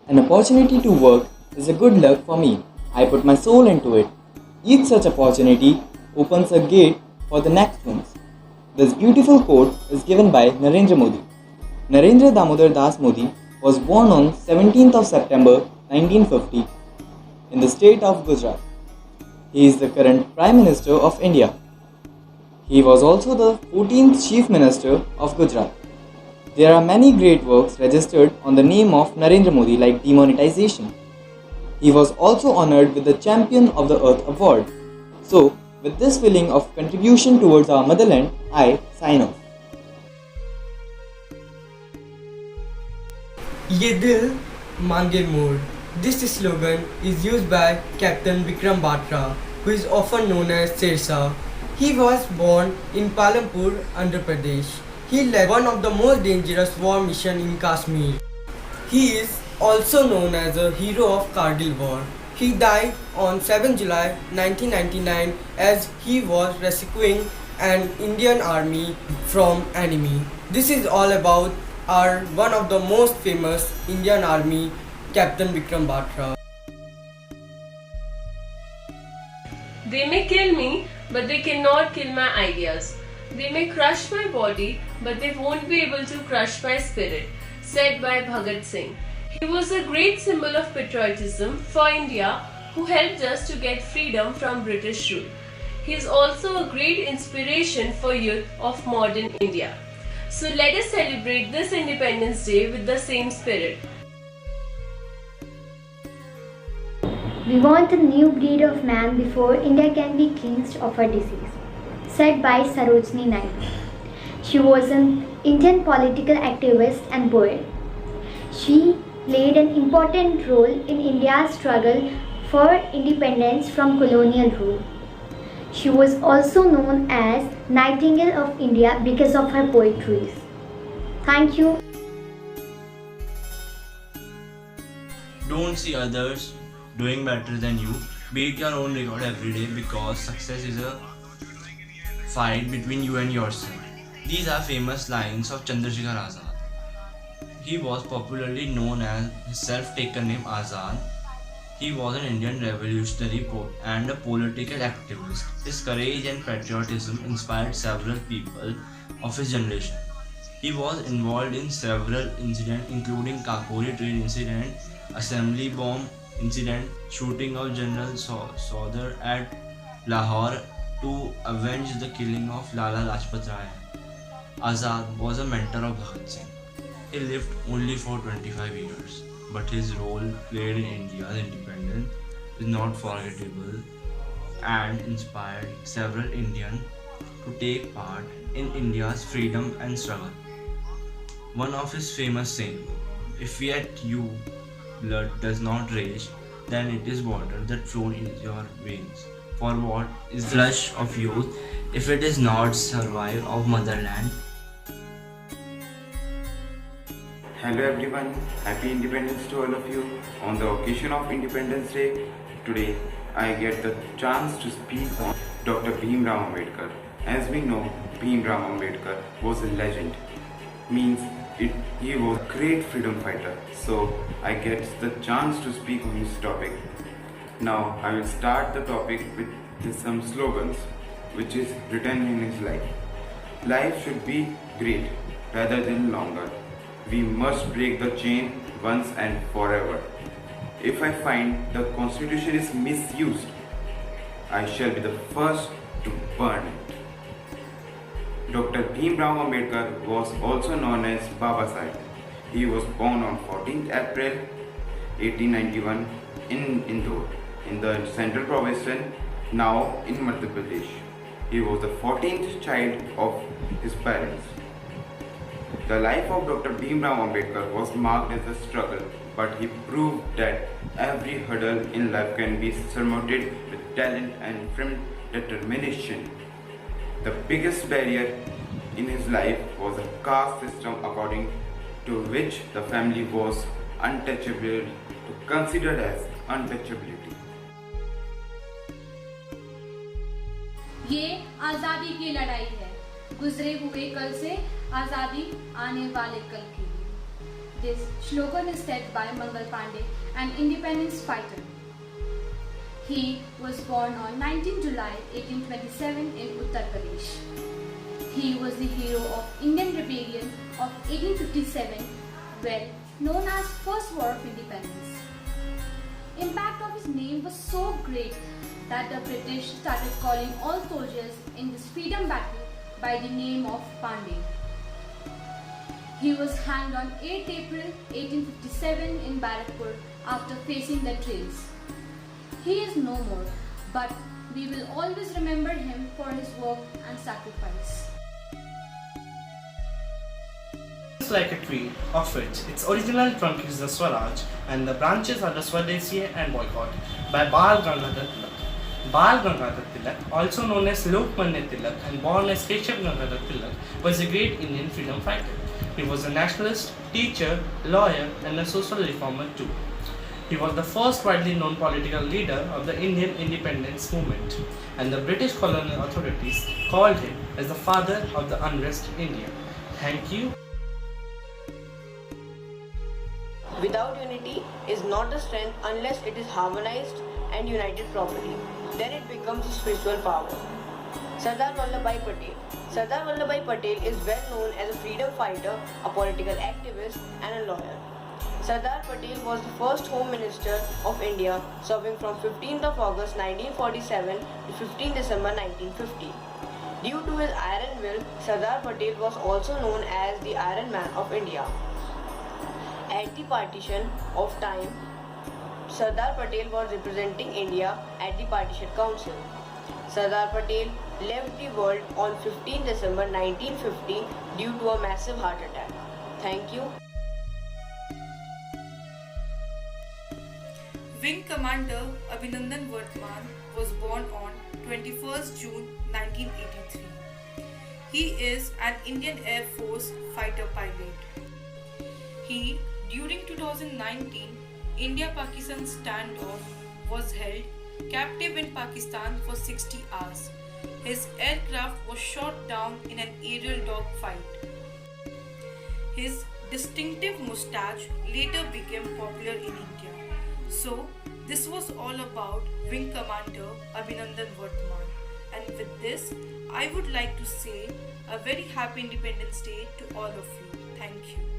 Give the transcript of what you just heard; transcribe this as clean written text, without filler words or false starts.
An opportunity to work is a good luck for me. I put my soul into it. Each such opportunity opens a gate for the next ones. This beautiful quote is given by Narendra Modi. Narendra Damodar Das Modi was born on 17th of September 1950 in the state of Gujarat. He is the current Prime Minister of India. He was also the 14th Chief Minister of Gujarat. There are many great works registered on the name of Narendra Modi like demonetization. He was also honored with the Champion of the Earth award. So, with this feeling of contribution towards our motherland, I sign off. ये दिल मांगे मोर. This slogan is used by Captain Vikram Batra, who is often known as Sirsa. He was born in Palampur, Andhra Pradesh. He led one of the most dangerous war missions in Kashmir. He is also known as a hero of Kargil War. He died on 7 July 1999 as he was rescuing an Indian army from enemy. This is all about our one of the most famous Indian army, Captain Vikram Batra. They may kill me, but they cannot kill my ideas. They may crush my body, but they won't be able to crush my spirit, said by Bhagat Singh. He was a great symbol of patriotism for India who helped us to get freedom from British rule. He is also a great inspiration for youth of modern India. So let us celebrate this Independence Day with the same spirit. We want a new breed of man before India can be cleansed of a disease, said by Sarojini Naidu. She was an Indian political activist and poet. She played an important role in India's struggle for independence from colonial rule. She was also known as Nightingale of India because of her poetry. Thank you. Don't see others doing better than you. Beat your own record every day because success is a fight between you and yourself. These are famous lines of Chandrasekhar Azad. He was popularly known as his self-taken name Azad. He was an Indian revolutionary and a political activist. His courage and patriotism inspired several people of his generation. He was involved in several incidents including Kakori train incident, assembly bomb incident, shooting of General Sodar at Lahore to avenge the killing of Lala Lajpat Rai. Azad was a mentor of Bhagat Singh. He lived only for 25 years, but his role played in India's independence is not forgettable and inspired several Indians to take part in India's freedom and struggle. One of his famous sayings, "If yet you blood does not rage, then it is water that flows in your veins. For what is the flush of youth if it is not survive of motherland?" Hello everyone, happy Independence to all of you. On the occasion of Independence Day, today I get the chance to speak on Dr. Bhimrao Ambedkar. As we know, Bhimrao Ambedkar was a legend. He was a great freedom fighter. So I get the chance to speak on this topic. Now I will start the topic with some slogans which is written in his life. Life should be great rather than longer. We must break the chain once and forever. If I find the constitution is misused, I shall be the first to burn it. Dr. Bhimrao Ambedkar was also known as Baba Sahib. He was born on 14th April 1891 in Indore, in the Central Province, now in Madhya Pradesh. He was the 14th child of his parents. The life of Dr. Bhimrao Ambedkar was marked as a struggle, but he proved that every hurdle in life can be surmounted with talent and firm determination. The biggest barrier in his life was a caste system according to which the family was untouchable, considered as untouchability. ये आज़ादी की लड़ाई है, गुजरे हुए कल से आज़ादी आने वाले कल की. This slogan is said by Mangal Pandey, an independence fighter. He was born on 19 July 1827 in Uttar Pradesh. He was the hero of Indian Rebellion of 1857, well known as First War of Independence. Impact of his name was so great that the British started calling all soldiers in this freedom battle by the name of Pandey. He was hanged on 8 April 1857 in Barakpur after facing the trails. He is no more, but we will always remember him for his work and sacrifice. It's like a tree, of which its original trunk is the Swaraj and the branches are the Swadesi and Boycott by Bal Gangadhar Tilak. Bal Gangadhar Tilak, also known as Lokmanya Tilak and born as Keshav Gangadhar Tilak, was a great Indian freedom fighter. He was a nationalist, teacher, lawyer and a social reformer too. He was the first widely known political leader of the Indian independence movement, and the British colonial authorities called him as the father of the unrest in India. Thank you. Without unity is not a strength unless it is harmonized and united properly. Then it becomes a spiritual power. Sardar Vallabhbhai Patel. Sardar Vallabhbhai Patel is well known as a freedom fighter, a political activist and a lawyer. Sardar Patel was the first Home Minister of India, serving from 15th of August 1947 to 15 December 1950. Due to his iron will, Sardar Patel was also known as the Iron Man of India. At the partition of time, Sardar Patel was representing India at the Partition Council. Sardar Patel left the world on 15 December 1950 due to a massive heart attack. Thank you. Wing Commander Abhinandan Vartman was born on 21st June 1983. He is an Indian Air Force fighter pilot. He, during 2019 India-Pakistan standoff, was held captive in Pakistan for 60 hours. His aircraft was shot down in an aerial dogfight. His distinctive moustache later became popular in India. So, this was all about Wing Commander Abhinandan Vartman. And with this, I would like to say a very happy Independence Day to all of you. Thank you.